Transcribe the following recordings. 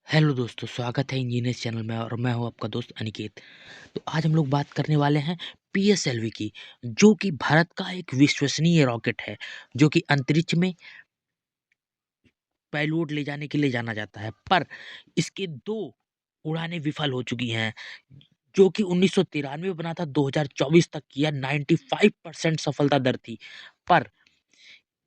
Hello दोस्तों, स्वागत है इंजीनियर्स चैनल में और मैं हूं आपका दोस्त अनिकेत। तो आज हम लोग बात करने वाले हैं पीएसएलवी की, जो कि भारत का एक विश्वसनीय रॉकेट है, जो कि अंतरिक्ष में पेलोड ले जाने के लिए जाना जाता है। पर इसके 2 उड़ानें विफल हो चुकी हैं, जो कि 1993 में बना था, 2024 तक किया 95% सफलता दर थी। पर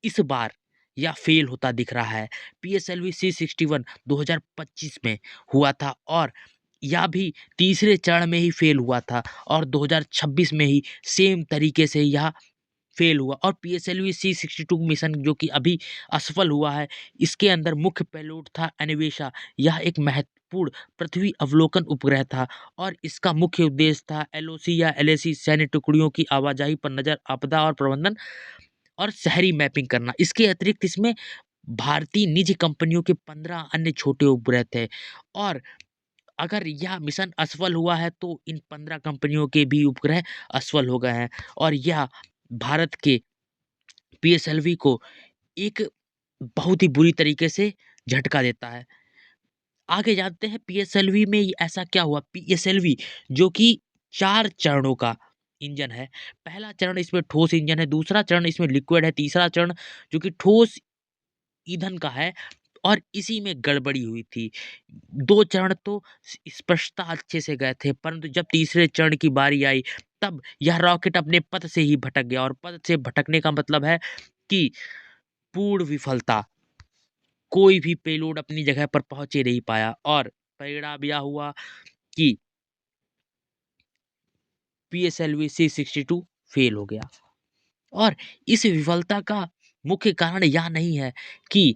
इस बार यह फेल होता दिख रहा है। पीएसएलवी C61 2025 में हुआ था और यह भी तीसरे चरण में ही फेल हुआ था और 2026 में ही सेम तरीके से यह फेल हुआ। और पीएसएलवी C62 मिशन जो कि अभी असफल हुआ है, इसके अंदर मुख्य पेलोड था अन्वेषा। यह एक महत्वपूर्ण पृथ्वी अवलोकन उपग्रह था और इसका मुख्य उद्देश्य था एलओसी या एलएसी सैन्य टुकड़ियों की आवाजाही पर नजर, आपदा और प्रबंधन और शहरी मैपिंग करना। इसके अतिरिक्त इसमें भारतीय निजी कंपनियों के 15 अन्य छोटे उपग्रह थे और अगर यह मिशन असफल हुआ है तो इन 15 कंपनियों के भी उपग्रह असफल हो गए हैं और यह भारत के पीएसएलवी को एक बहुत ही बुरी तरीके से झटका देता है। आगे जानते हैं पीएसएलवी में ऐसा क्या हुआ। पीएसएलवी जो कि 4 चरणों का इंजन है। पहला चरण इसमें ठोस इंजन है, दूसरा चरण इसमें लिक्विड है, तीसरा चरण जो कि ठोस ईंधन का है और इसी में गड़बड़ी हुई थी। 2 चरण तो स्पष्टता अच्छे से गए थे, परंतु जब तीसरे चरण की बारी आई, तब यह रॉकेट अपने पथ से ही भटक गया और पथ से भटकने का मतलब है कि पूर्ण विफलता। कोई भी पेलोड अपनी जगह पर पहुँच ही नहीं पाया और परिणाम यह हुआ कि पीएसएलवी C62 फेल हो गया। और इस विफलता का मुख्य कारण यह नहीं है कि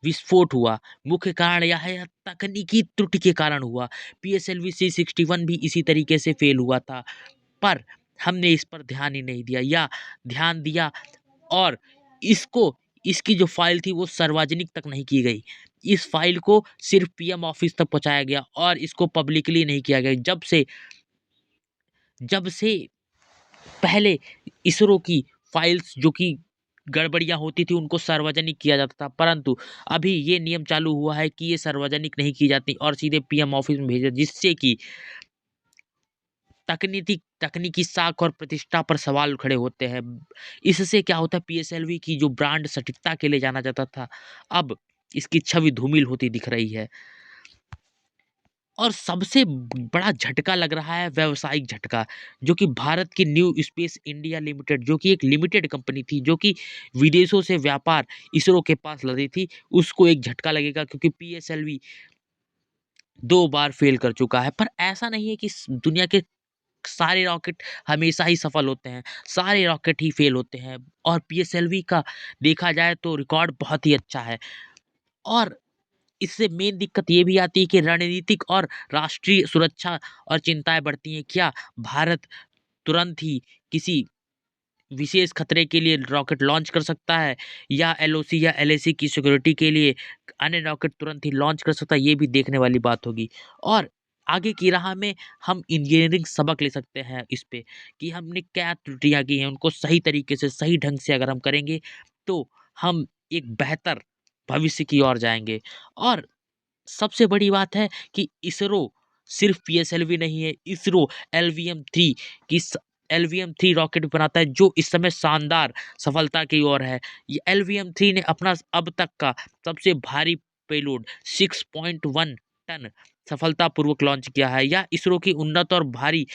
विस्फोट हुआ, मुख्य कारण यह है, यह तकनीकी त्रुटि के कारण हुआ। पीएसएलवी C61 भी इसी तरीके से फेल हुआ था, पर हमने इस पर ध्यान ही नहीं दिया या ध्यान दिया और इसको इसकी जो फाइल थी वो सार्वजनिक तक नहीं की गई। इस फाइल को सिर्फ पीएम ऑफिस तक पहुँचाया गया और इसको पब्लिकली नहीं किया गया। जब से पहले इसरो की फाइल्स जो कि गड़बड़ियाँ होती थी उनको सार्वजनिक किया जाता था, परंतु अभी ये नियम चालू हुआ है कि ये सार्वजनिक नहीं की जाती और सीधे पीएम ऑफिस में भेजा, जिससे कि तकनीकी साख और प्रतिष्ठा पर सवाल खड़े होते हैं। इससे क्या होता है, पीएसएलवी की जो ब्रांड सटीकता के लिए जाना जाता था, अब इसकी छवि धूमिल होती दिख रही है। और सबसे बड़ा झटका लग रहा है व्यावसायिक झटका, जो कि भारत की न्यू स्पेस इंडिया लिमिटेड, जो कि एक लिमिटेड कंपनी थी, जो कि विदेशों से व्यापार इसरो के पास लगी थी, उसको एक झटका लगेगा क्योंकि पीएसएलवी 2 बार फेल कर चुका है। पर ऐसा नहीं है कि दुनिया के सारे रॉकेट हमेशा ही सफल होते हैं, सारे रॉकेट ही फेल होते हैं और पीएसएलवी का देखा जाए तो रिकॉर्ड बहुत ही अच्छा है। और इससे मेन दिक्कत ये भी आती है कि रणनीतिक और राष्ट्रीय सुरक्षा और चिंताएँ बढ़ती हैं। क्या भारत तुरंत ही किसी विशेष खतरे के लिए रॉकेट लॉन्च कर सकता है या एलओसी या एलएसी की सिक्योरिटी के लिए अन्य रॉकेट तुरंत ही लॉन्च कर सकता है? ये भी देखने वाली बात होगी। और आगे की राह में हम इंजीनियरिंग सबक ले सकते हैं इस पे कि हमने क्या त्रुटियाँ की हैं, उनको सही तरीके से, सही ढंग से अगर हम करेंगे, तो हम एक बेहतर भविष्य की ओर जाएँगे। और सबसे बड़ी बात है कि इसरो सिर्फ पीएसएलवी नहीं है, इसरो एलवीएम 3 की स एलवीएम 3 रॉकेट बनाता है, जो इस समय शानदार सफलता की ओर है। ये एलवीएम 3 ने अपना अब तक का सबसे भारी पेलोड 6.1 टन सफलतापूर्वक लॉन्च किया है। यह इसरो की उन्नत और भारी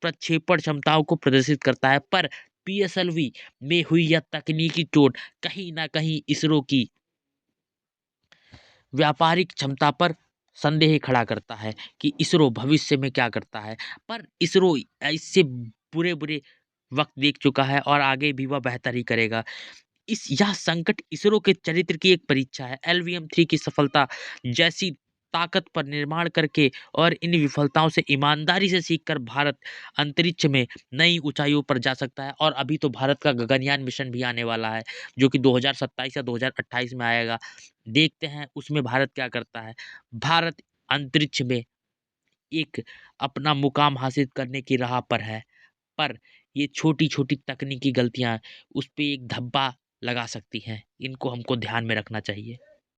प्रक्षेपण क्षमताओं को प्रदर्शित करता है। पर पीएसएलवी में हुई यह तकनीकी चोट कहीं न कहीं इसरो की व्यापारिक क्षमता पर संदेह खड़ा करता है कि इसरो भविष्य में क्या करता है। पर इसरो इससे बुरे-बुरे वक़्त देख चुका है और आगे भी वह बेहतर ही करेगा। यह संकट इसरो के चरित्र की एक परीक्षा है। एलवीएम 3 की सफलता जैसी ताकत पर निर्माण करके और इन विफलताओं से ईमानदारी से सीखकर भारत अंतरिक्ष में नई ऊंचाइयों पर जा सकता है। और अभी तो भारत का गगनयान मिशन भी आने वाला है, जो कि 2027 या 2028 में आएगा। देखते हैं उसमें भारत क्या करता है। भारत अंतरिक्ष में एक अपना मुकाम हासिल करने की राह पर है, पर ये छोटी-छोटी तकनीकी गलतियाँ उस पे एक धब्बा लगा सकती हैं। इनको हमको ध्यान में रखना चाहिए।